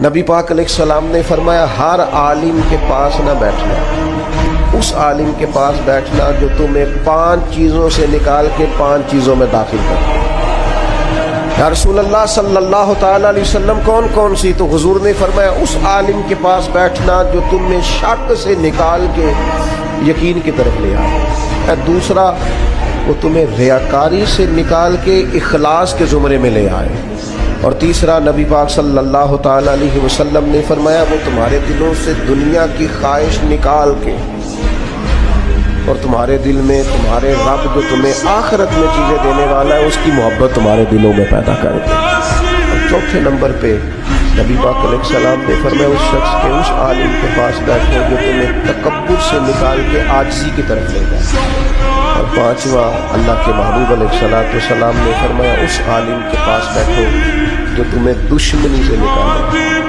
نبی پاک علیہ السلام نے فرمایا ہر عالم کے پاس نہ بیٹھنا، اس عالم کے پاس بیٹھنا جو تمہیں 5 چیزوں سے نکال کے 5 چیزوں میں داخل کر۔ یا رسول اللہ صلی اللہ تعالیٰ علیہ وسلم کون کون سی؟ تو حضور نے فرمایا اس عالم کے پاس بیٹھنا جو تمہیں شک سے نکال کے یقین کی طرف لے آئے، دوسرا وہ تمہیں ریاکاری سے نکال کے اخلاص کے زمرے میں لے آئے، اور تیسرا نبی پاک صلی اللہ تعالیٰ علیہ وسلم نے فرمایا وہ تمہارے دلوں سے دنیا کی خواہش نکال کے اور تمہارے دل میں تمہارے رب جو تمہیں آخرت میں چیزیں دینے والا ہے اس کی محبت تمہارے دلوں میں پیدا کر دے۔ اور چوتھے نمبر پہ نبی پاک علیہ السلام نے فرمایا اس شخص کے اس عالم کے پاس بیٹھو جو تمہیں تکبر سے نکال کے عاجزی کی طرف لے جائے، اور پانچواں اللہ کے محبوب علیہ السلام نے فرمایا اس عالم کے پاس بیٹھو جو تمہیں دشمنی سے نکالے۔